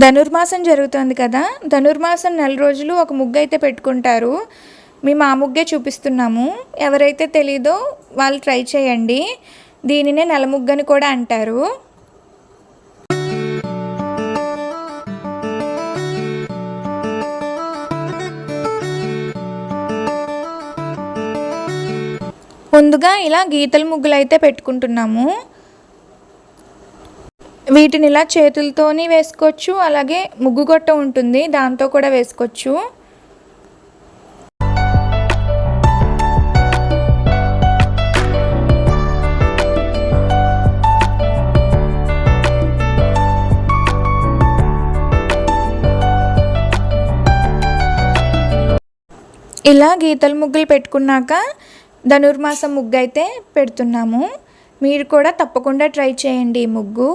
ధనుర్మాసం జరుగుతుంది కదా, ధనుర్మాసం నెల రోజులు ఒక ముగ్గు అయితే పెట్టుకుంటారు. మేము ఆ ముగ్గే చూపిస్తున్నాము. ఎవరైతే తెలీదో వాళ్ళు ట్రై చేయండి. దీనినే నెల ముగ్గు అని కూడా అంటారు. ముందుగా ఇలా గీతల ముగ్గులు అయితే పెట్టుకుంటున్నాము. వీటిని ఇలా చేతులతోని వేసుకోవచ్చు, అలాగే ముగ్గు గొట్ట ఉంటుంది దాంతో కూడా వేసుకోవచ్చు. ఇలా గీతల ముగ్గులు పెట్టుకున్నాక ధనుర్మాసం ముగ్గు అయితే పెడుతున్నాము. మీరు కూడా తప్పకుండా ట్రై చేయండి ఈ ముగ్గు.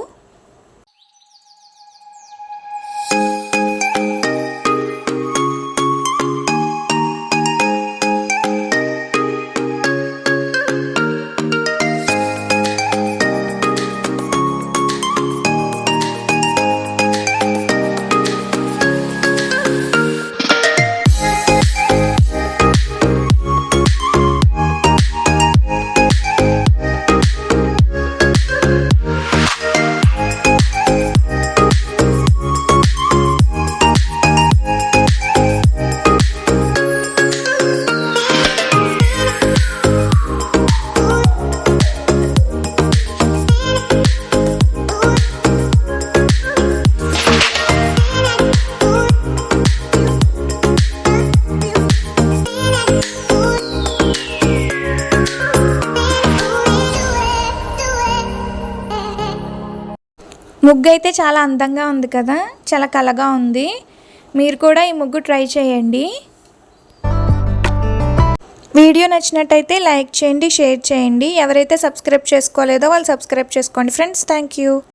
ముగ్గు అయితే చాలా అందంగా ఉంది కదా, చాలా కళగా ఉంది. మీరు కూడా ఈ ముగ్గు ట్రై చేయండి. వీడియో నచ్చినట్టయితే లైక్ చేయండి, షేర్ చేయండి. ఎవరైతే సబ్స్క్రైబ్ చేసుకోలేదో వాళ్ళు సబ్స్క్రైబ్ చేసుకోండి ఫ్రెండ్స్. Thank you.